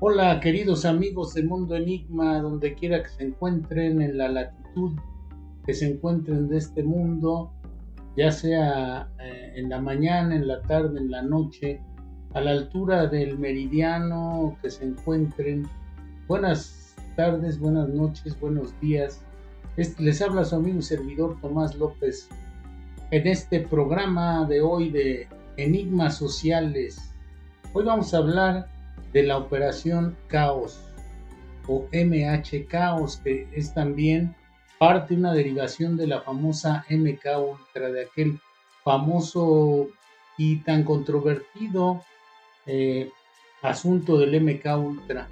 Hola, queridos amigos de Mundo Enigma, donde quiera que se encuentren, en la latitud que se encuentren de este mundo, ya sea en la mañana, en la tarde, en la noche, a la altura del meridiano que se encuentren. Buenas tardes, buenas noches, buenos días. Les habla su amigo y servidor Tomás López en este programa de hoy de Enigmas Sociales. Hoy vamos a hablar de la Operación Caos o MH Caos, que es también parte, una derivación de la famosa MK Ultra, de aquel famoso y tan controvertido eh, asunto del MK Ultra.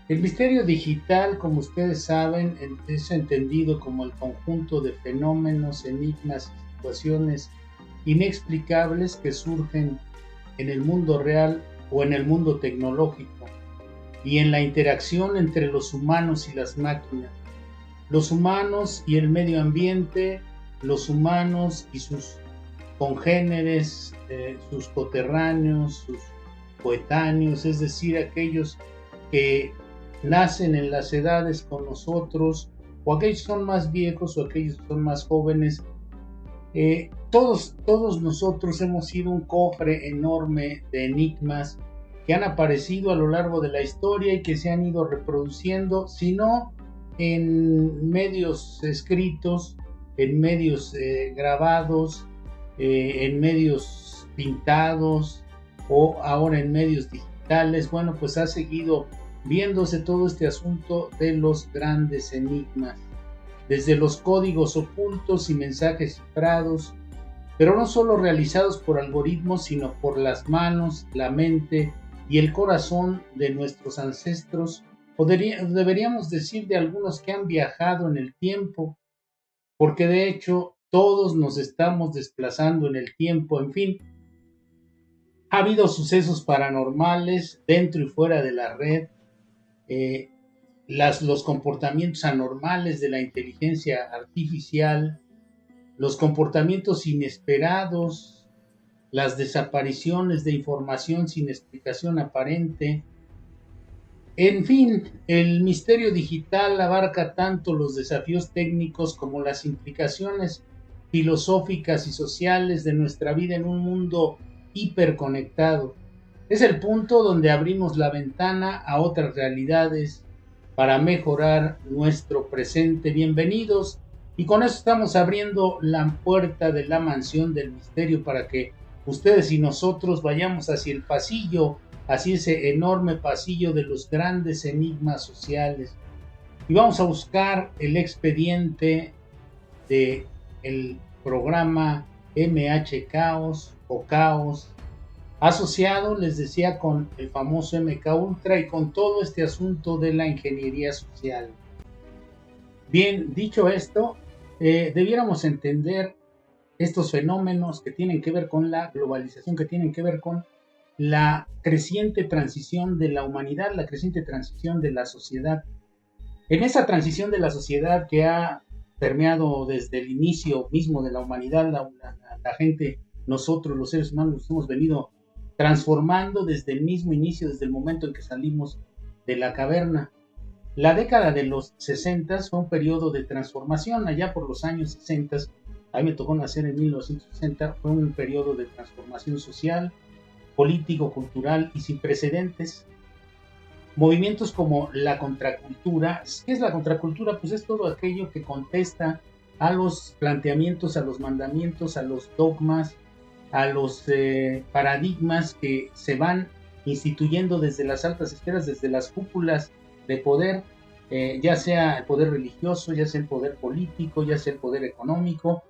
El misterio digital, como ustedes saben, es entendido como el conjunto de fenómenos, enigmas y situaciones inexplicables que surgen en el mundo real o en el mundo tecnológico y en la interacción entre los humanos y las máquinas, los humanos y el medio ambiente, los humanos y sus congéneres, sus coterráneos, sus coetáneos, es decir, aquellos que nacen en las edades con nosotros, o aquellos que son más viejos o aquellos que son más jóvenes. Todos nosotros hemos sido un cofre enorme de enigmas que han aparecido a lo largo de la historia y que se han ido reproduciendo, si no en medios escritos, en medios grabados, en medios pintados o ahora en medios digitales. Bueno, pues ha seguido viéndose todo este asunto de los grandes enigmas, desde los códigos ocultos y mensajes cifrados, pero no solo realizados por algoritmos, sino por las manos, la mente y el corazón de nuestros ancestros, o deberíamos decir de algunos que han viajado en el tiempo, porque de hecho todos nos estamos desplazando en el tiempo. En fin, ha habido sucesos paranormales dentro y fuera de la red, eh, los comportamientos anormales de la inteligencia artificial, los comportamientos inesperados, las desapariciones de información sin explicación aparente. En fin, el misterio digital abarca tanto los desafíos técnicos como las implicaciones filosóficas y sociales de nuestra vida en un mundo hiperconectado. Es el punto donde abrimos la ventana a otras realidades para mejorar nuestro presente. Bienvenidos. Y con eso estamos abriendo la puerta de la mansión del misterio para que ustedes y nosotros vayamos hacia el pasillo, hacia ese enorme pasillo de los grandes enigmas sociales. Y vamos a buscar el expediente de el programa MH Caos o Caos, asociado, les decía, con el famoso MK Ultra y con todo este asunto de la ingeniería social. Bien, dicho esto, debiéramos entender estos fenómenos que tienen que ver con la globalización, que tienen que ver con la creciente transición de la humanidad, la creciente transición de la sociedad. En esa transición de la sociedad que ha permeado desde el inicio mismo de la humanidad, la gente, nosotros los seres humanos nos hemos venido transformando desde el mismo inicio, desde el momento en que salimos de la caverna. La década de los 60 fue un periodo de transformación. Allá por los años 60, a mí me tocó nacer en 1960, fue un periodo de transformación social, político, cultural y sin precedentes. Movimientos como la contracultura. ¿Qué es la contracultura? Pues es todo aquello que contesta a los planteamientos, a los mandamientos, a los dogmas, a los paradigmas que se van instituyendo desde las altas esferas, desde las cúpulas de poder, ya sea el poder religioso, ya sea el poder político, ya sea el poder económico.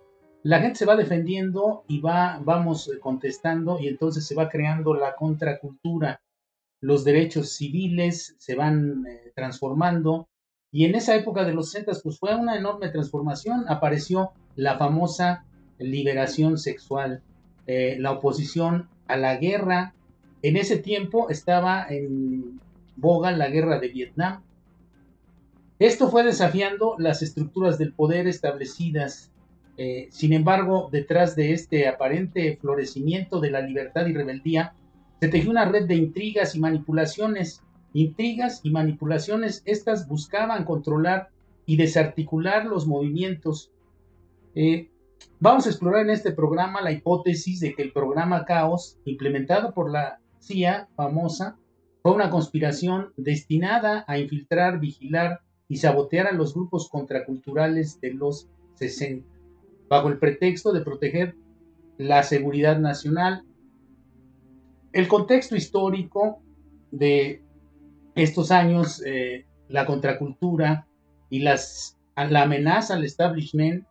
La gente se va defendiendo y vamos contestando, y entonces se va creando la contracultura. Los derechos civiles se van transformando, y en esa época de los 60 pues fue una enorme transformación. Apareció la famosa liberación sexual, la oposición a la guerra. En ese tiempo estaba en boga la guerra de Vietnam. Esto fue desafiando las estructuras del poder establecidas. Sin embargo, detrás de este aparente florecimiento de la libertad y rebeldía, se tejió una red de intrigas y manipulaciones. intrigas y manipulaciones. Estas buscaban controlar y desarticular los movimientos. Vamos a explorar en este programa la hipótesis de que el programa Caos, implementado por la CIA famosa, fue una conspiración destinada a infiltrar, vigilar y sabotear a los grupos contraculturales de los 60, bajo el pretexto de proteger la seguridad nacional. El contexto histórico de estos años, la contracultura y la amenaza al establishment,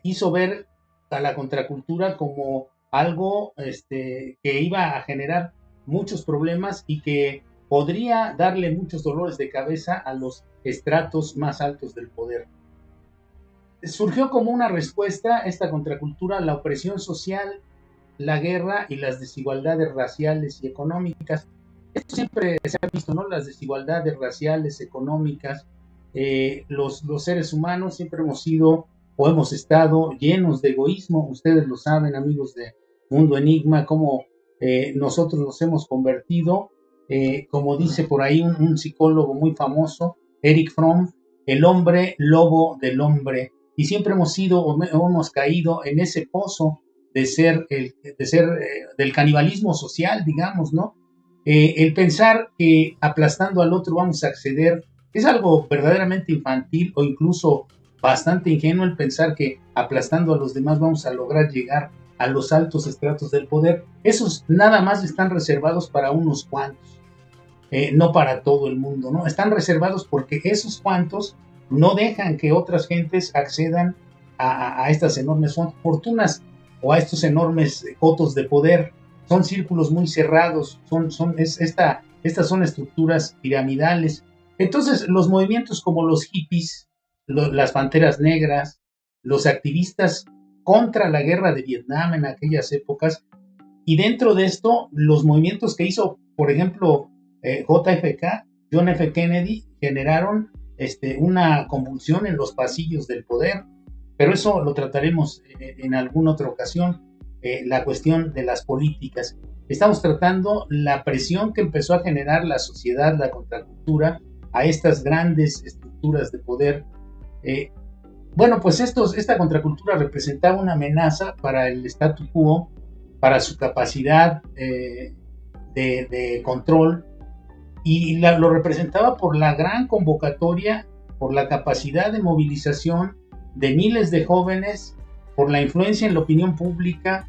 hizo ver a la contracultura como algo que iba a generar muchos problemas y que podría darle muchos dolores de cabeza a los estratos más altos del poder. Surgió como una respuesta esta contracultura a la opresión social, la guerra y las desigualdades raciales y económicas. Esto siempre se ha visto, ¿no? Las desigualdades raciales, económicas. Los seres humanos siempre hemos sido o hemos estado llenos de egoísmo. Ustedes lo saben, amigos de Mundo Enigma, cómo nosotros nos hemos convertido, como dice por ahí un psicólogo muy famoso, Eric Fromm, el hombre lobo del hombre. Y siempre hemos sido o hemos caído en ese pozo de ser del canibalismo social, digamos, ¿no? El pensar que aplastando al otro vamos a acceder es algo verdaderamente infantil o incluso bastante ingenuo, el pensar que aplastando a los demás vamos a lograr llegar a los altos estratos del poder. Esos nada más están reservados para unos cuantos, no para todo el mundo, ¿no? Están reservados porque esos cuantos no dejan que otras gentes accedan a estas enormes fortunas o a estos enormes cotos de poder. Son círculos muy cerrados, estas son estructuras piramidales. Entonces, los movimientos como los hippies, las panteras negras, los activistas contra la guerra de Vietnam en aquellas épocas, y dentro de esto, los movimientos que hizo, por ejemplo, JFK, John F. Kennedy, generaron una convulsión en los pasillos del poder, pero eso lo trataremos en alguna otra ocasión. La cuestión de las políticas. Estamos tratando la presión que empezó a generar la sociedad, la contracultura, a estas grandes estructuras de poder. Bueno, pues esta contracultura representaba una amenaza para el statu quo, para su capacidad de control, y lo representaba por la gran convocatoria, por la capacidad de movilización de miles de jóvenes, por la influencia en la opinión pública,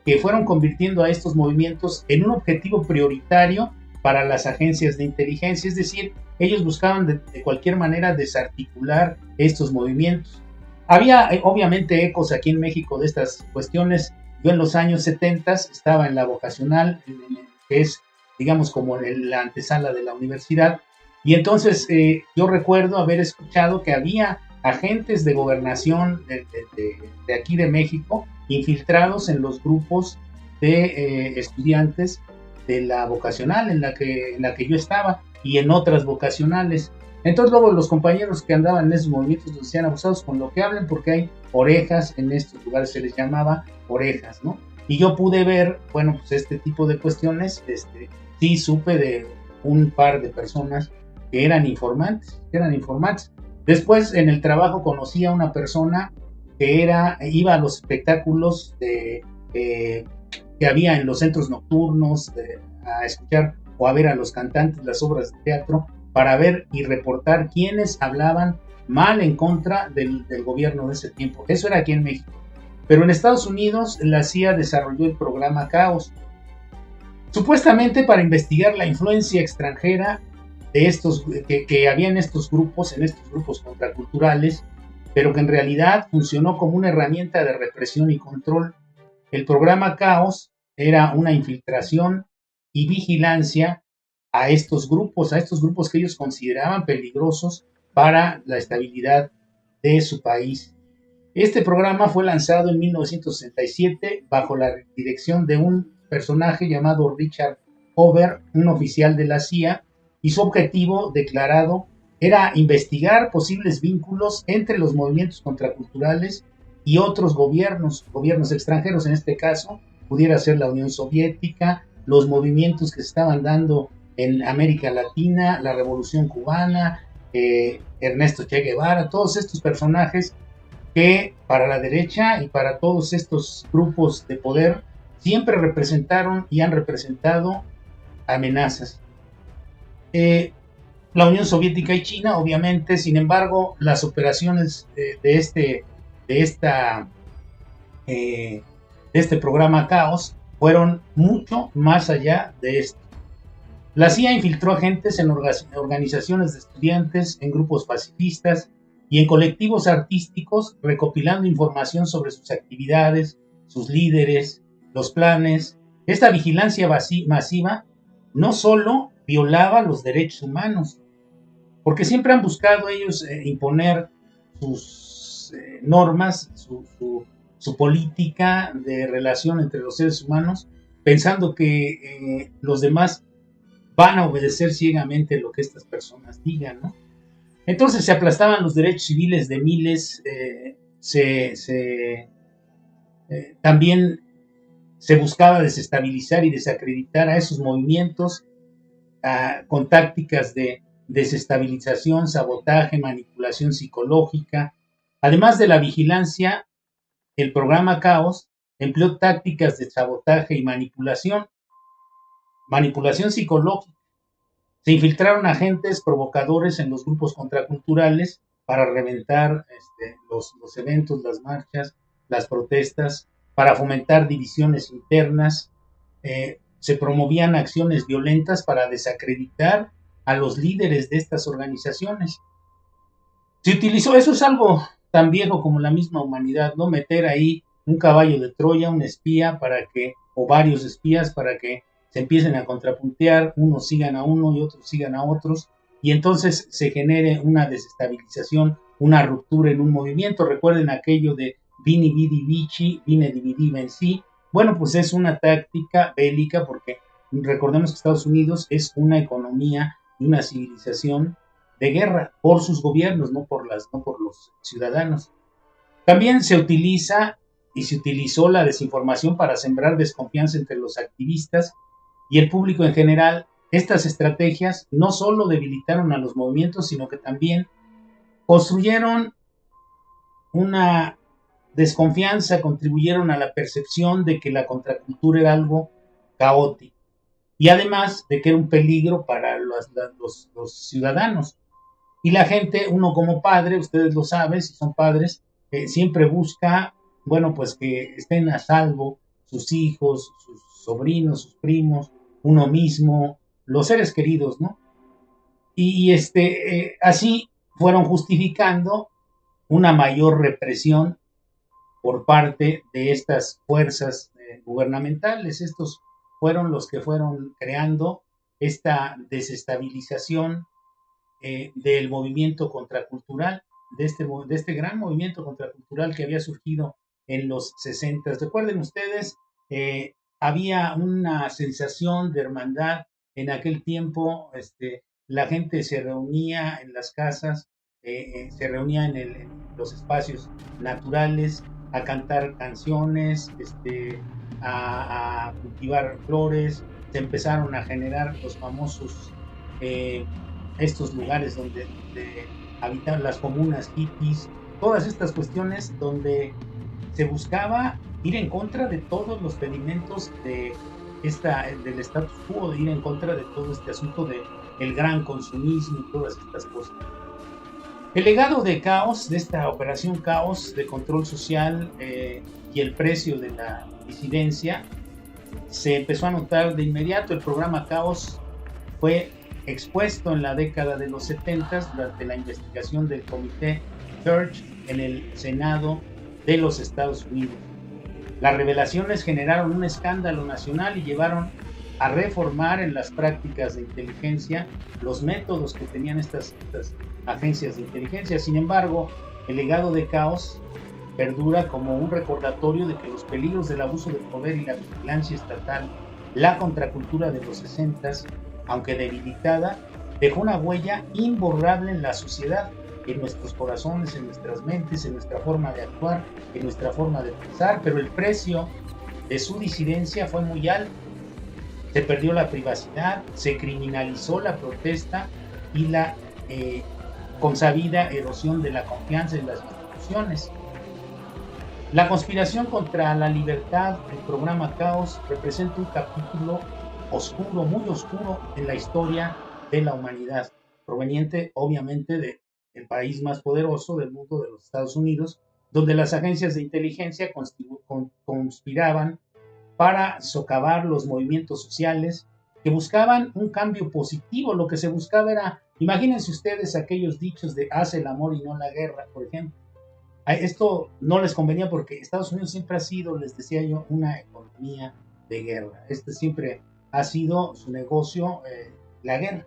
que fueron convirtiendo a estos movimientos en un objetivo prioritario para las agencias de inteligencia. Es decir, ellos buscaban de cualquier manera desarticular estos movimientos. Había obviamente ecos aquí en México de estas cuestiones. Yo en los años 70 estaba en la vocacional, que es, digamos, como en la antesala de la universidad, y entonces yo recuerdo haber escuchado que había agentes de gobernación de aquí de México infiltrados en los grupos de estudiantes de la vocacional en la que yo estaba y en otras vocacionales. Entonces luego los compañeros que andaban en esos movimientos nos decían: abusados con lo que hablen, porque hay orejas, en estos lugares se les llamaba orejas, ¿no? Y yo pude ver, bueno, pues este tipo de cuestiones, sí supe de un par de personas que eran informantes. Después en el trabajo conocí a una persona que iba a los espectáculos que había en los centros nocturnos, a escuchar o a ver a los cantantes, las obras de teatro, para ver y reportar quiénes hablaban mal en contra del gobierno de ese tiempo. Eso era aquí en México. Pero en Estados Unidos la CIA desarrolló el programa Caos, supuestamente para investigar la influencia extranjera de estos que había en estos grupos contraculturales, pero que en realidad funcionó como una herramienta de represión y control. El programa Caos era una infiltración y vigilancia a estos grupos que ellos consideraban peligrosos para la estabilidad de su país. Este programa fue lanzado en 1967 bajo la dirección de un personaje llamado Richard Hoover, un oficial de la CIA, y su objetivo declarado era investigar posibles vínculos entre los movimientos contraculturales y otros gobiernos extranjeros. En este caso pudiera ser la Unión Soviética, los movimientos que se estaban dando en América Latina, la Revolución Cubana, Ernesto Che Guevara, todos estos personajes que para la derecha y para todos estos grupos de poder siempre representaron y han representado amenazas. La Unión Soviética y China, obviamente, sin embargo, las operaciones de este programa Caos fueron mucho más allá de esto. La CIA infiltró agentes en organizaciones de estudiantes, en grupos pacifistas y en colectivos artísticos, recopilando información sobre sus actividades, sus líderes, los planes. Esta vigilancia masiva no solo violaba los derechos humanos, porque siempre han buscado ellos imponer sus normas, su política de relación entre los seres humanos, pensando que los demás van a obedecer ciegamente lo que estas personas digan, ¿no? Entonces se aplastaban los derechos civiles de miles, también se buscaba desestabilizar y desacreditar a esos movimientos con tácticas de desestabilización, sabotaje, manipulación psicológica. Además de la vigilancia, el programa Caos empleó tácticas de sabotaje y manipulación psicológica. Se infiltraron agentes provocadores en los grupos contraculturales para reventar los eventos, las marchas, las protestas, para fomentar divisiones internas. Se promovían acciones violentas para desacreditar a los líderes de estas organizaciones. Se utilizó, eso es algo tan viejo como la misma humanidad, ¿no? Meter ahí un caballo de Troya, un espía o varios espías para que se empiecen a contrapuntear, unos sigan a uno y otros sigan a otros, y entonces se genere una desestabilización, una ruptura en un movimiento. Recuerden aquello de Vini Vidi Vici, Vine Dividi Venci. Bueno, pues es una táctica bélica, porque recordemos que Estados Unidos es una economía y una civilización de guerra por sus gobiernos, no por los ciudadanos. También se utiliza y se utilizó la desinformación para sembrar desconfianza entre los activistas y el público en general. Estas estrategias no solo debilitaron a los movimientos, sino que también construyeron una desconfianza, contribuyeron a la percepción de que la contracultura era algo caótico y además de que era un peligro para los ciudadanos. Y la gente, uno como padre, ustedes lo saben, si son padres, siempre busca, bueno, pues que estén a salvo sus hijos, sus sobrinos, sus primos, uno mismo, los seres queridos, ¿no? Y así fueron justificando una mayor represión por parte de estas fuerzas gubernamentales. Estos fueron los que fueron creando esta desestabilización del movimiento contracultural, de este gran movimiento contracultural que había surgido en los 60. Recuerden ustedes, había una sensación de hermandad en aquel tiempo. La gente se reunía en las casas, se reunía en los espacios naturales a cantar canciones, a cultivar flores. Se empezaron a generar los famosos estos lugares donde habitan las comunas hippies, todas estas cuestiones donde se buscaba ir en contra de todos los pedimentos del status quo, de ir en contra de todo este asunto del gran consumismo y todas estas cosas. El legado de Caos, de esta operación Caos de control social y el precio de la disidencia, se empezó a notar de inmediato. El programa Caos fue expuesto en la década de los 70 durante la investigación del Comité Church en el Senado de los Estados Unidos. Las revelaciones generaron un escándalo nacional y llevaron a reformar en las prácticas de inteligencia los métodos que tenían estas agencias de inteligencia. Sin embargo, el legado de Caos perdura como un recordatorio de que los peligros del abuso del poder y la vigilancia estatal, la contracultura de los 60, aunque debilitada, dejó una huella imborrable en la sociedad, en nuestros corazones, en nuestras mentes, en nuestra forma de actuar, en nuestra forma de pensar, pero el precio de su disidencia fue muy alto. se perdió la privacidad, se criminalizó la protesta y la consabida erosión de la confianza en las instituciones. La conspiración contra la libertad, el programa Caos, representa un capítulo oscuro, muy oscuro en la historia de la humanidad, proveniente obviamente del país más poderoso del mundo, de los Estados Unidos, donde las agencias de inteligencia conspiraban para socavar los movimientos sociales que buscaban un cambio positivo. Lo que se buscaba era, imagínense ustedes aquellos dichos de haz el amor y no la guerra, por ejemplo. Esto no les convenía porque Estados Unidos siempre ha sido, les decía yo, una economía de guerra. Este siempre ha sido su negocio, la guerra.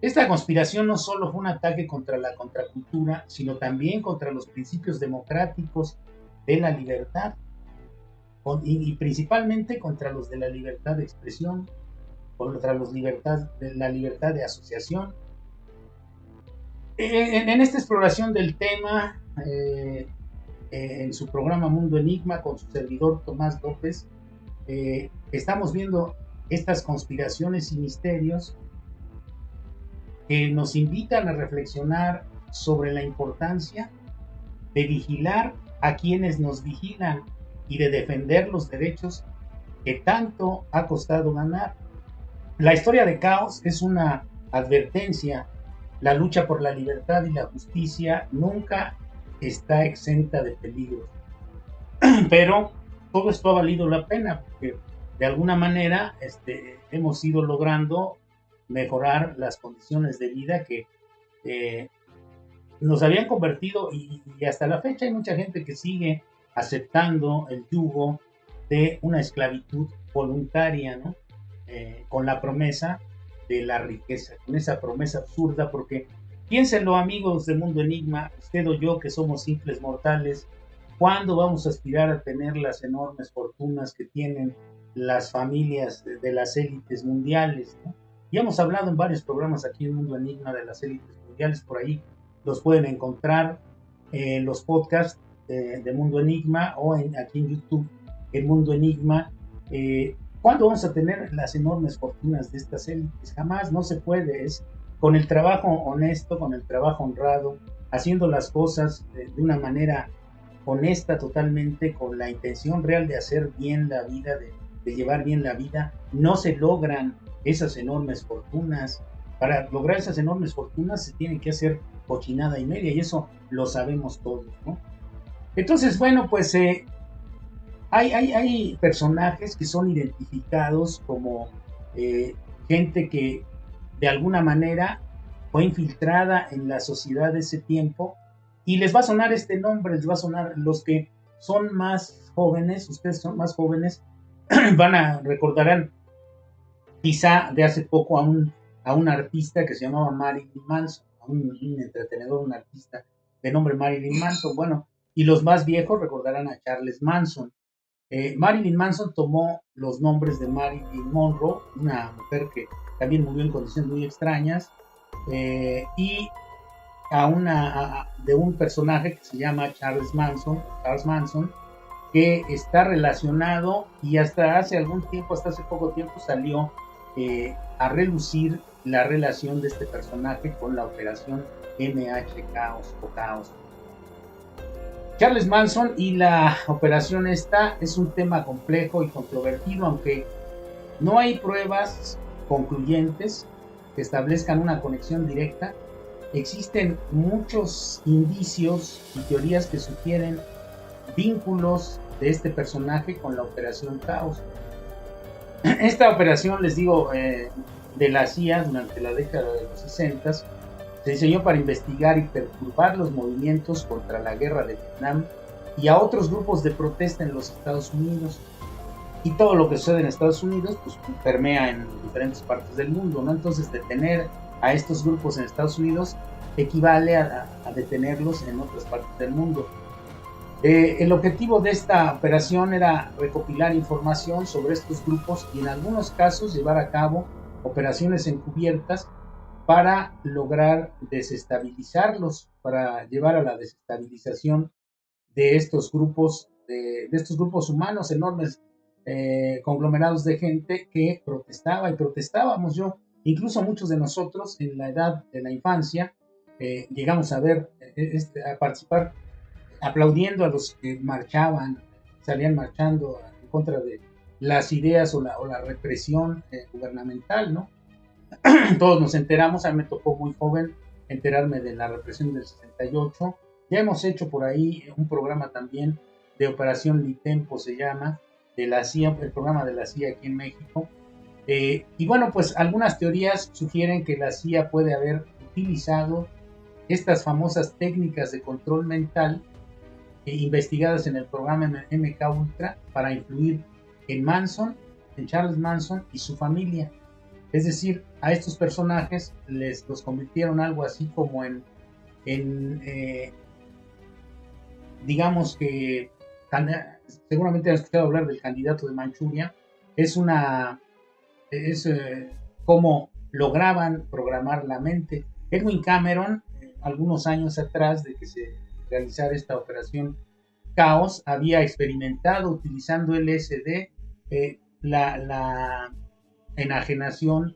Esta conspiración no solo fue un ataque contra la contracultura, sino también contra los principios democráticos de la libertad y principalmente contra los de la libertad de expresión, contra la libertad de asociación. En esta exploración del tema, en su programa Mundo Enigma con su servidor Tomás López, estamos viendo estas conspiraciones y misterios que nos invitan a reflexionar sobre la importancia de vigilar a quienes nos vigilan y de defender los derechos que tanto ha costado ganar. La historia de Caos es una advertencia. La lucha por la libertad y la justicia nunca está exenta de peligros. Pero todo esto ha valido la pena porque de alguna manera hemos ido logrando mejorar las condiciones de vida que nos habían convertido, y hasta la fecha hay mucha gente que sigue aceptando el yugo de una esclavitud voluntaria, ¿no? Con la promesa de la riqueza, con esa promesa absurda, porque piénsenlo, amigos de Mundo Enigma, usted o yo que somos simples mortales, ¿cuándo vamos a aspirar a tener las enormes fortunas que tienen las familias de las élites mundiales, ¿no? Ya hemos hablado en varios programas aquí en Mundo Enigma de las élites mundiales, por ahí los pueden encontrar en los podcasts de Mundo Enigma o aquí en YouTube, en Mundo Enigma. ¿Cuándo vamos a tener las enormes fortunas de estas élites? Jamás, no se puede. Es con el trabajo honesto, con el trabajo honrado, haciendo las cosas de una manera honesta totalmente, con la intención real de hacer bien la vida, de llevar bien la vida, no se logran esas enormes fortunas. Para lograr esas enormes fortunas se tiene que hacer cochinada y media, y eso lo sabemos todos, ¿no? Entonces, bueno, pues hay personajes que son identificados como gente que de alguna manera fue infiltrada en la sociedad de ese tiempo, y les va a sonar este nombre, les va a sonar, los que son más jóvenes, ustedes son más jóvenes, recordarán quizá de hace poco a un artista que se llamaba Marilyn Manson, un entretenedor, un artista de nombre Marilyn Manson. Bueno, y los más viejos recordarán a Charles Manson. Marilyn Manson tomó los nombres de Marilyn Monroe, una mujer que también murió en condiciones muy extrañas, y de un personaje que se llama Charles Manson, que está relacionado, y hasta hace algún tiempo, hasta hace poco tiempo, salió a relucir la relación de este personaje con la operación MH Caos o Caos. Charles Manson y la operación esta es un tema complejo y controvertido, aunque no hay pruebas concluyentes que establezcan una conexión directa. Existen muchos indicios y teorías que sugieren vínculos de este personaje con la operación Caos. Esta operación, les digo, de la CIA durante la década de los 60 se diseñó para investigar y perturbar los movimientos contra la guerra de Vietnam y a otros grupos de protesta en los Estados Unidos. Y todo lo que sucede en Estados Unidos pues permea en diferentes partes del mundo, ¿no? Entonces detener a estos grupos en Estados Unidos equivale a detenerlos en otras partes del mundo. El objetivo de esta operación era recopilar información sobre estos grupos y en algunos casos llevar a cabo operaciones encubiertas para lograr desestabilizarlos, para llevar a la desestabilización de estos grupos, de estos grupos humanos enormes. conglomerados de gente que protestaba y protestábamos. Yo, incluso muchos de nosotros en la edad de la infancia, llegamos a ver, a participar aplaudiendo a los que marchaban, salían marchando en contra de las ideas o la represión gubernamental, ¿no? Todos nos enteramos, a mí me tocó muy joven enterarme de la represión del 68. Ya hemos hecho por ahí un programa también de Operación Litempo, se llama, de la CIA, el programa de la CIA aquí en México. Y bueno, pues algunas teorías sugieren que la CIA puede haber utilizado estas famosas técnicas de control mental investigadas en el programa MK Ultra para influir en Manson, en Charles Manson y su familia. Es decir, a estos personajes los convirtieron algo así como en digamos que seguramente han escuchado hablar del candidato de Manchuria. Es cómo lograban programar la mente. Edwin Cameron, algunos años atrás de que se realizara esta operación Caos, había experimentado utilizando LSD la enajenación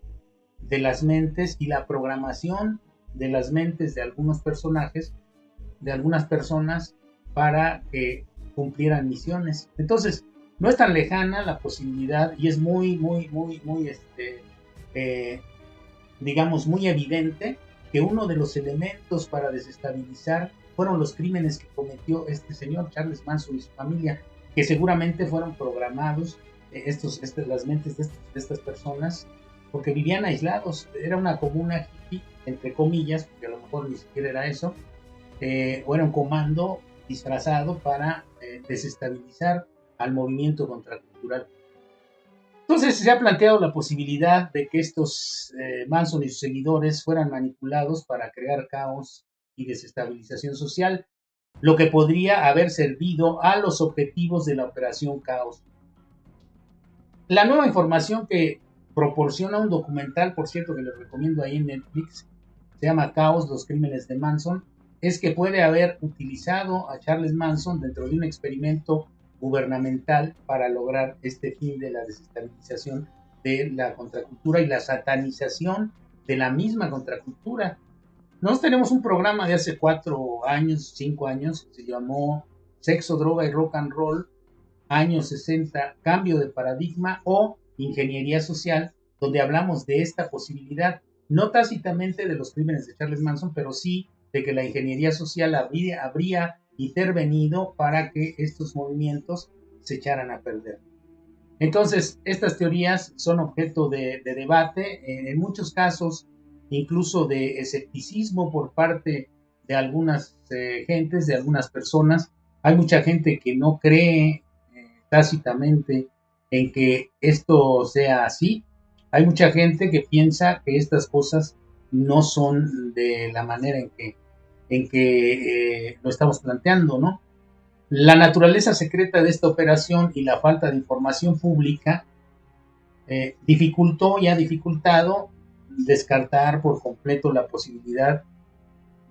de las mentes y la programación de las mentes de algunos personajes, de algunas personas, para que cumplieran misiones. Entonces, no es tan lejana la posibilidad y es muy digamos, muy evidente que uno de los elementos para desestabilizar fueron los crímenes que cometió este señor, Charles Manson y su familia, que seguramente fueron programados, las mentes de estas personas, porque vivían aislados. Era una comuna hippie, entre comillas, porque a lo mejor ni siquiera era eso, o era un comando disfrazado para desestabilizar al movimiento contracultural. Entonces se ha planteado la posibilidad de que estos Manson y sus seguidores fueran manipulados para crear caos y desestabilización social, lo que podría haber servido a los objetivos de la Operación Caos. La nueva información que proporciona un documental, por cierto, que les recomiendo ahí en Netflix, se llama Caos, los crímenes de Manson, es que puede haber utilizado a Charles Manson dentro de un experimento gubernamental para lograr este fin de la desestabilización de la contracultura y la satanización de la misma contracultura. Nosotros tenemos un programa de hace 4 años, 5 años, que se llamó Sexo, Droga y Rock and Roll, años 60, Cambio de Paradigma o Ingeniería Social, donde hablamos de esta posibilidad, no tácitamente de los crímenes de Charles Manson, pero sí de que la ingeniería social habría intervenido para que estos movimientos se echaran a perder. Entonces, estas teorías son objeto de debate, en muchos casos incluso de escepticismo por parte de algunas gentes, de algunas personas. Hay mucha gente que no cree tácitamente en que esto sea así. Hay mucha gente que piensa que estas cosas no son de la manera en que lo estamos planteando, ¿no? La naturaleza secreta de esta operación y la falta de información pública dificultó y ha dificultado descartar por completo la posibilidad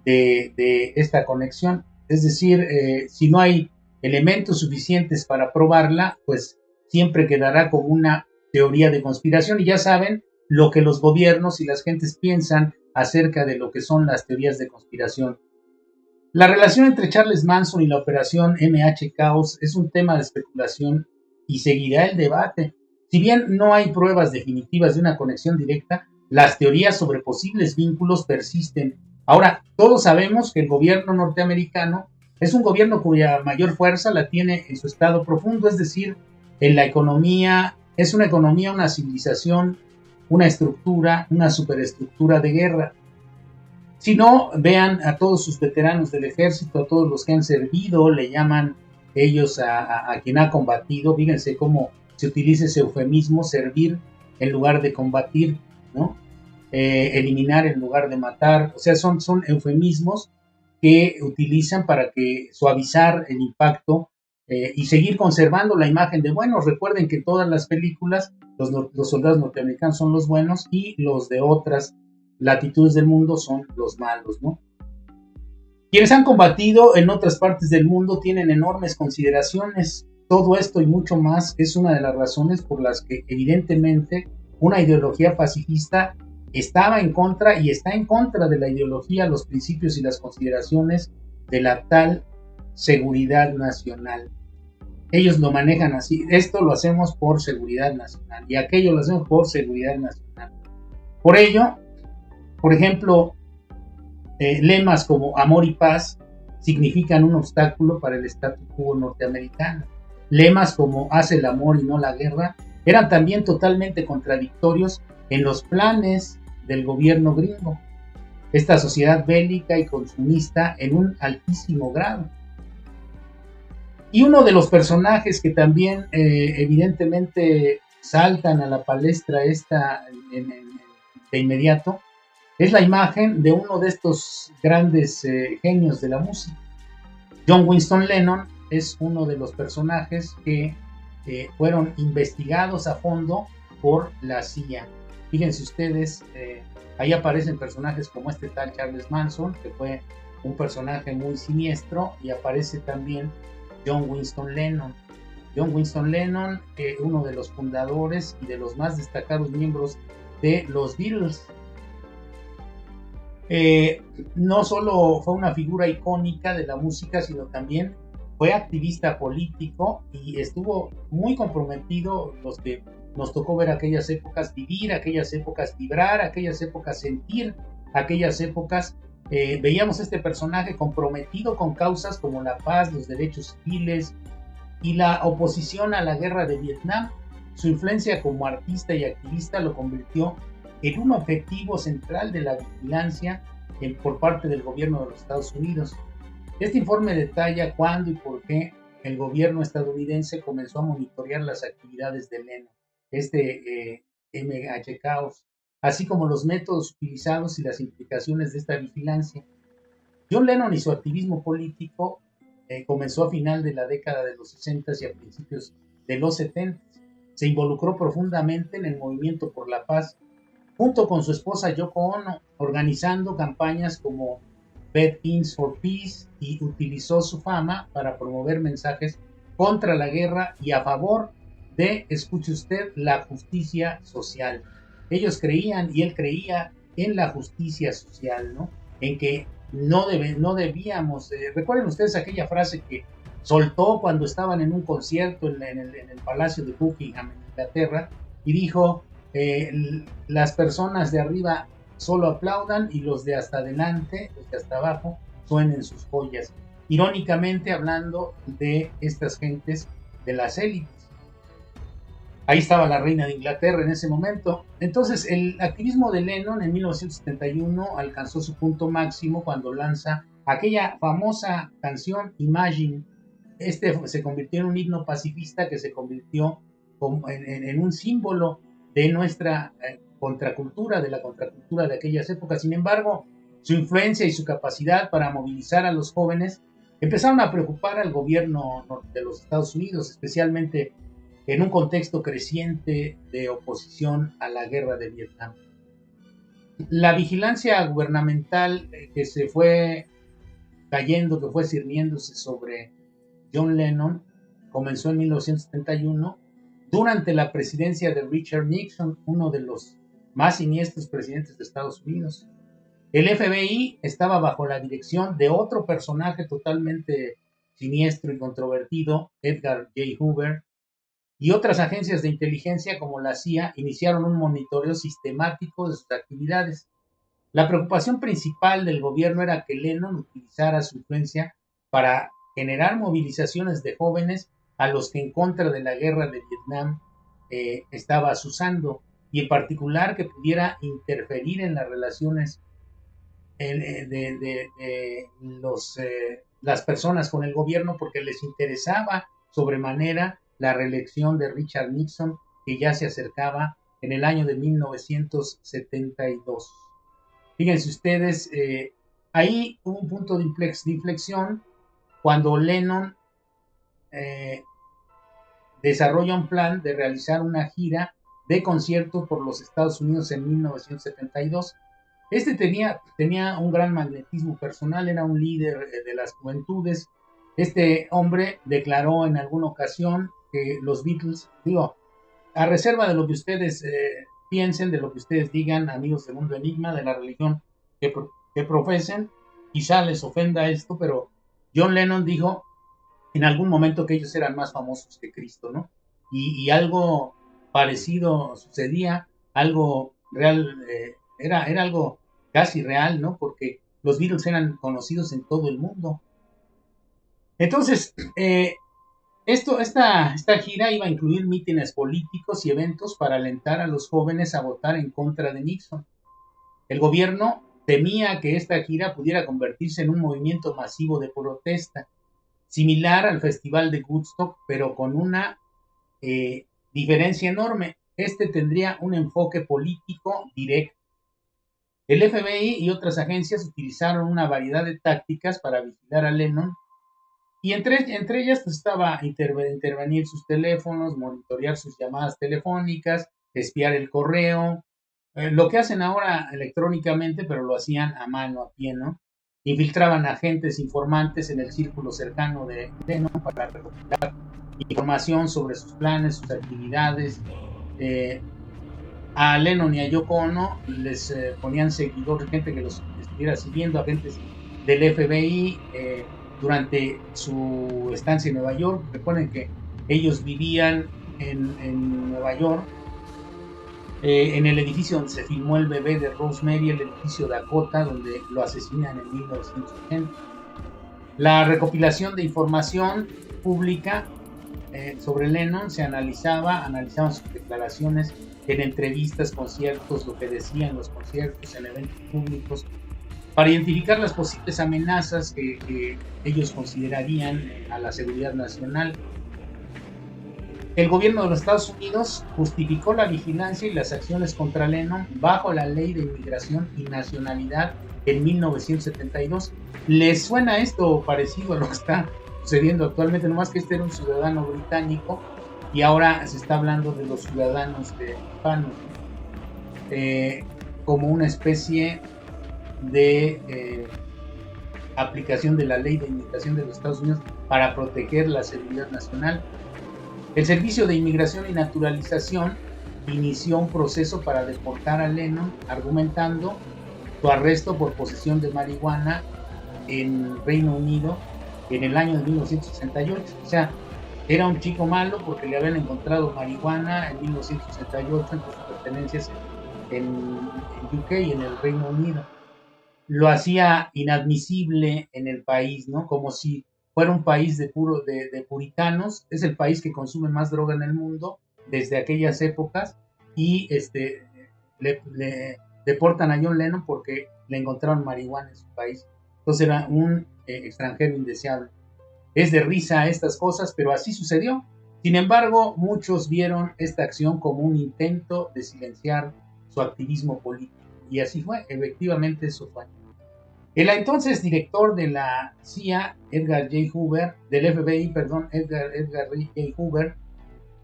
de esta conexión. Es decir, si no hay elementos suficientes para probarla, pues siempre quedará como una teoría de conspiración. Y ya saben lo que los gobiernos y las gentes piensan acerca de lo que son las teorías de conspiración. La relación entre Charles Manson y la operación MH Caos es un tema de especulación y seguirá el debate. Si bien no hay pruebas definitivas de una conexión directa, las teorías sobre posibles vínculos persisten. Ahora, todos sabemos que el gobierno norteamericano es un gobierno cuya mayor fuerza la tiene en su estado profundo, es decir, en la economía. Es una economía, una civilización, una estructura, una superestructura de guerra. Si no, vean a todos sus veteranos del ejército, a todos los que han servido, le llaman ellos a quien ha combatido. Fíjense cómo se utiliza ese eufemismo, servir en lugar de combatir, ¿no? Eliminar en lugar de matar. O sea, son eufemismos que utilizan para que suavizar el impacto y seguir conservando la imagen de buenos. Recuerden que en todas las películas los soldados norteamericanos son los buenos y los de otras latitudes del mundo son los malos, ¿no? Quienes han combatido en otras partes del mundo tienen enormes consideraciones Todo esto y mucho más es una de las razones por las que evidentemente una ideología pacifista estaba en contra y está en contra de la ideología, los principios y las consideraciones de la tal seguridad nacional. Ellos lo manejan así, esto lo hacemos por seguridad nacional y aquello lo hacemos por seguridad nacional. Por ello, por ejemplo, lemas como amor y paz significan un obstáculo para el statu quo norteamericano. Lemas como hace el amor y no la guerra eran también totalmente contradictorios en los planes del gobierno gringo. Esta sociedad bélica y consumista en un altísimo grado. Y uno de los personajes que también evidentemente saltan a la palestra de inmediato es la imagen de uno de estos grandes genios de la música. John Winston Lennon es uno de los personajes que fueron investigados a fondo por la CIA. Fíjense ustedes, ahí aparecen personajes como este tal Charles Manson, que fue un personaje muy siniestro, y aparece también John Winston Lennon. John Winston Lennon, uno de los fundadores y de los más destacados miembros de los Beatles. No solo fue una figura icónica de la música, sino también fue activista político y estuvo muy comprometido. Los que nos tocó ver aquellas épocas, vivir aquellas épocas, vibrar aquellas épocas, sentir aquellas épocas, veíamos este personaje comprometido con causas como la paz, los derechos civiles y la oposición a la guerra de Vietnam. Su influencia como artista y activista lo convirtió en un objetivo central de la vigilancia por parte del gobierno de los Estados Unidos. Este informe detalla cuándo y por qué el gobierno estadounidense comenzó a monitorear las actividades de Lennon, MH Chaos, así como los métodos utilizados y las implicaciones de esta vigilancia. John Lennon y su activismo político comenzó a final de la década de los 60 y a principios de los 70. Se involucró profundamente en el movimiento por la paz, junto con su esposa Yoko Ono, organizando campañas como Bad Things for Peace, y utilizó su fama para promover mensajes contra la guerra y a favor de, escuche usted, la justicia social. Ellos creían y él creía en la justicia social, ¿no? En que no debíamos, recuerden ustedes aquella frase que soltó cuando estaban en un concierto en el Palacio de Buckingham, en Inglaterra, y dijo, las personas de arriba solo aplaudan y los de hasta adelante, los de hasta abajo, suenen sus joyas. Irónicamente hablando de estas gentes de las élites. Ahí estaba la reina de Inglaterra en ese momento. Entonces, el activismo de Lennon en 1971 alcanzó su punto máximo cuando lanza aquella famosa canción Imagine. Se convirtió en un himno pacifista que se convirtió en un símbolo de nuestra contracultura, de la contracultura de aquellas épocas. Sin embargo, su influencia y su capacidad para movilizar a los jóvenes empezaron a preocupar al gobierno de los Estados Unidos, especialmente en un contexto creciente de oposición a la guerra de Vietnam. La vigilancia gubernamental que se fue cayendo, que fue cirniéndose sobre John Lennon, comenzó en 1971 durante la presidencia de Richard Nixon, uno de los más siniestros presidentes de Estados Unidos. El FBI estaba bajo la dirección de otro personaje totalmente siniestro y controvertido, Edgar J. Hoover, y otras agencias de inteligencia como la CIA iniciaron un monitoreo sistemático de sus actividades. La preocupación principal del gobierno era que Lennon utilizara su influencia para generar movilizaciones de jóvenes a los que en contra de la guerra de Vietnam estaba asusando, y en particular que pudiera interferir en las relaciones las personas con el gobierno, porque les interesaba sobremanera la reelección de Richard Nixon, que ya se acercaba en el año de 1972. Fíjense ustedes, ahí hubo un punto de inflexión cuando Lennon desarrolla un plan de realizar una gira de conciertos por los Estados Unidos en 1972. Tenía un gran magnetismo personal, era un líder de las juventudes, Este hombre declaró en alguna ocasión que los Beatles, digo, a reserva de lo que ustedes piensen, de lo que ustedes digan, amigos del Mundo Enigma, de la religión que profesen, quizá les ofenda esto, pero John Lennon dijo en algún momento que ellos eran más famosos que Cristo, ¿no? Y algo parecido sucedía, algo real, era algo casi real, ¿no? Porque los Beatles eran conocidos en todo el mundo. Entonces, esta gira iba a incluir mítines políticos y eventos para alentar a los jóvenes a votar en contra de Nixon. El gobierno temía que esta gira pudiera convertirse en un movimiento masivo de protesta, similar al Festival de Woodstock, pero con una diferencia enorme. Este tendría un enfoque político directo. El FBI y otras agencias utilizaron una variedad de tácticas para vigilar a Lennon y entre ellas pues, estaba intervenir sus teléfonos, monitorear sus llamadas telefónicas, espiar el correo, lo que hacen ahora electrónicamente, pero lo hacían a mano, a pie, ¿no? Infiltraban agentes informantes en el círculo cercano de Lennon para recopilar información sobre sus planes, sus actividades. A Lennon y a Yoko Ono les ponían seguidores, gente que los estuviera siguiendo, agentes del FBI durante su estancia en Nueva York. Recuerden que ellos vivían en Nueva York, en el edificio donde se filmó el bebé de Rosemary, el edificio Dakota, donde lo asesinan en 1980. La recopilación de información pública sobre Lennon se analizaban sus declaraciones en entrevistas, conciertos, lo que decían los conciertos, en eventos públicos, para identificar las posibles amenazas que ellos considerarían a la seguridad nacional. El gobierno de los Estados Unidos justificó la vigilancia y las acciones contra Lennon bajo la Ley de Inmigración y Nacionalidad en 1972. ¿Les suena esto parecido a lo que está sucediendo actualmente? Nomás que este era un ciudadano británico y ahora se está hablando de los ciudadanos hispanos como una especie de aplicación de la Ley de Inmigración de los Estados Unidos para proteger la seguridad nacional. El Servicio de Inmigración y Naturalización inició un proceso para deportar a Lennon, argumentando su arresto por posesión de marihuana en Reino Unido en el año de 1968. O sea, era un chico malo porque le habían encontrado marihuana en 1968 en sus pertenencias en UK y en el Reino Unido. Lo hacía inadmisible en el país, ¿no? Como si fuera un país de puritanos. Es el país que consume más droga en el mundo desde aquellas épocas y le deportan a John Lennon porque le encontraron marihuana en su país. Entonces era un extranjero indeseable. Es de risa estas cosas, pero así sucedió. Sin embargo, muchos vieron esta acción como un intento de silenciar su activismo político. Y así fue, efectivamente eso fue. El entonces director de la CIA, Edgar J. Hoover, del FBI, perdón, Edgar J. Hoover,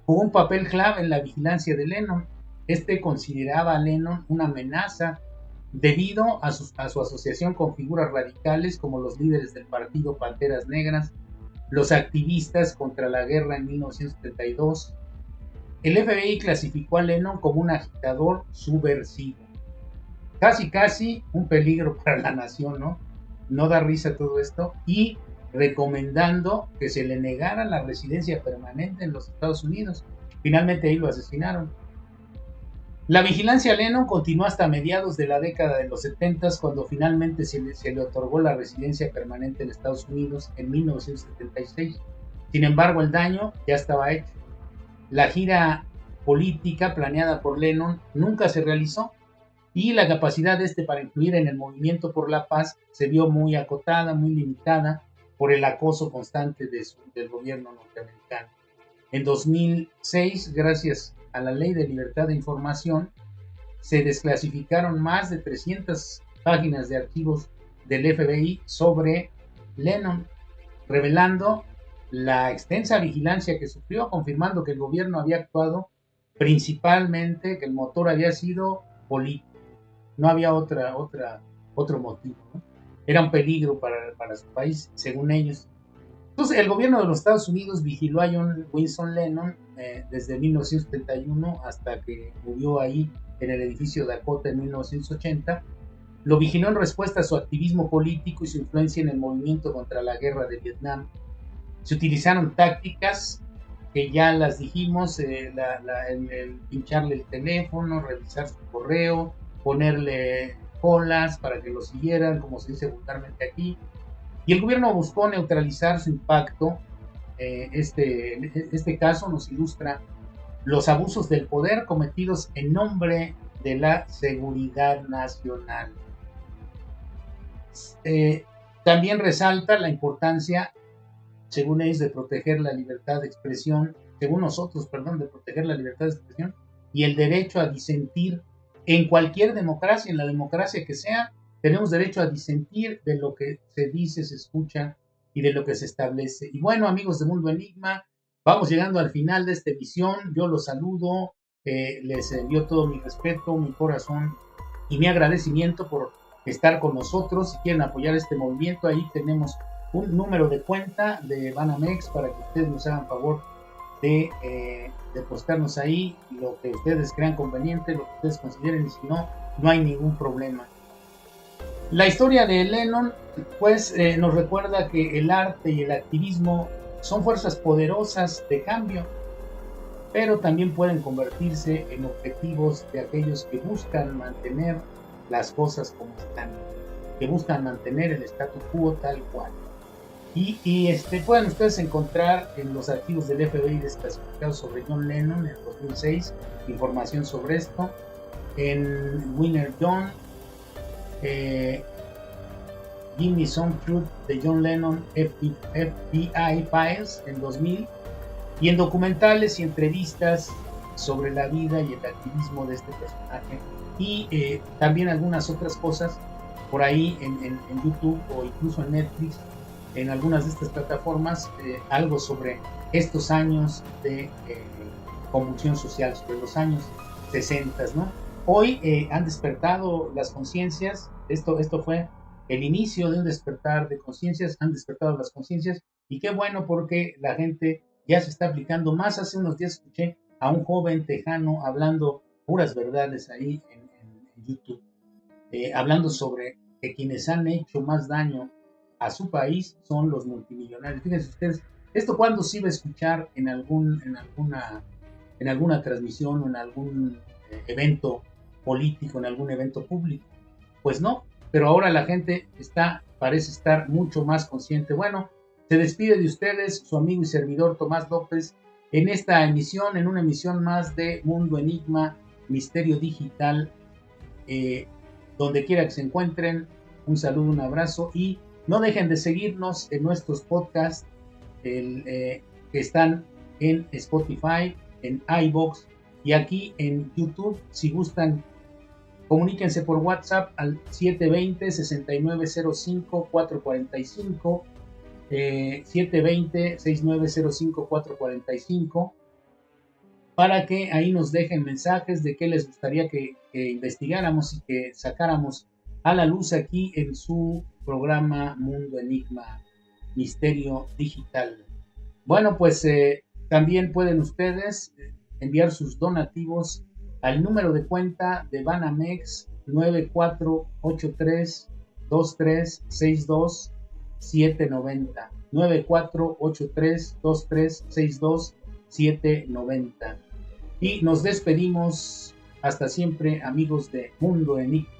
jugó un papel clave en la vigilancia de Lennon. Este consideraba a Lennon una amenaza debido a su asociación con figuras radicales como los líderes del partido Panteras Negras, los activistas contra la guerra en 1972. El FBI clasificó a Lennon como un agitador subversivo. Casi un peligro para la nación, ¿no? No da risa todo esto. Y recomendando que se le negara la residencia permanente en los Estados Unidos. Finalmente ahí lo asesinaron. La vigilancia a Lennon continuó hasta mediados de la década de los 70, cuando finalmente se le otorgó la residencia permanente en Estados Unidos en 1976. Sin embargo, el daño ya estaba hecho. La gira política planeada por Lennon nunca se realizó y la capacidad de para influir en el movimiento por la paz se vio muy acotada, muy limitada por el acoso constante del gobierno norteamericano. En 2006, gracias a la Ley de Libertad de Información, se desclasificaron más de 300 páginas de archivos del FBI sobre Lennon, revelando la extensa vigilancia que sufrió, confirmando que el gobierno había actuado principalmente, que el motor había sido político. No había otro motivo, ¿no? Era un peligro para su país, según ellos. Entonces, el gobierno de los Estados Unidos vigiló a John Winston Lennon desde 1971 hasta que murió ahí en el edificio Dakota en 1980. Lo vigiló en respuesta a su activismo político y su influencia en el movimiento contra la guerra de Vietnam. Se utilizaron tácticas que ya las dijimos, el pincharle el teléfono, revisar su correo, ponerle colas para que lo siguieran, como se dice vulgarmente aquí. Y el gobierno buscó neutralizar su impacto. Este caso nos ilustra los abusos del poder cometidos en nombre de la seguridad nacional. También resalta la importancia, según ellos, de proteger la libertad de expresión, según nosotros, perdón, de proteger la libertad de expresión y el derecho a disentir en cualquier democracia, en la democracia que sea. Tenemos derecho a disentir de lo que se dice, se escucha y de lo que se establece. Y bueno, amigos de Mundo Enigma, vamos llegando al final de esta edición. Yo los saludo, les envío todo mi respeto, mi corazón y mi agradecimiento por estar con nosotros. Si quieren apoyar este movimiento, ahí tenemos un número de cuenta de Banamex para que ustedes nos hagan favor de depositarnos ahí lo que ustedes crean conveniente, lo que ustedes consideren, y si no, no hay ningún problema. La historia de Lennon, pues, nos recuerda que el arte y el activismo son fuerzas poderosas de cambio, pero también pueden convertirse en objetivos de aquellos que buscan mantener las cosas como están, que buscan mantener el status quo tal cual. Y pueden ustedes encontrar en los archivos del FBI desclasificados sobre John Lennon en 2006 información sobre esto, en Winner John, Gimme Some Truth de John Lennon, FBI Files en 2000, y en documentales y entrevistas sobre la vida y el activismo de este personaje, y también algunas otras cosas por ahí en YouTube o incluso en Netflix, en algunas de estas plataformas, algo sobre estos años de convulsión social, sobre los años 60, ¿no? Hoy han despertado las conciencias. Esto fue el inicio de un despertar de conciencias, han despertado las conciencias, y qué bueno, porque la gente ya se está aplicando más. Hace unos días escuché a un joven tejano hablando puras verdades ahí en YouTube, hablando sobre que quienes han hecho más daño a su país son los multimillonarios. Fíjense ustedes, ¿esto cuándo se iba a escuchar en alguna transmisión o en algún evento político, en algún evento público? Pues no, pero ahora la gente parece estar mucho más consciente. Bueno, se despide de ustedes su amigo y servidor Tomás López en esta emisión, en una emisión más de Mundo Enigma, Misterio Digital. Donde quiera que se encuentren, un saludo, un abrazo, y no dejen de seguirnos en nuestros podcasts que están en Spotify, en iVoox y aquí en YouTube. Si gustan, comuníquense por WhatsApp al 720-6905-445, 720-6905-445, para que ahí nos dejen mensajes de qué les gustaría que investigáramos y que sacáramos a la luz aquí en su programa Mundo Enigma, Misterio Digital. Bueno, pues también pueden ustedes enviar sus donativos al número de cuenta de Banamex 94832362-790, 94832362-790. Y nos despedimos hasta siempre, amigos de Mundo Enigma.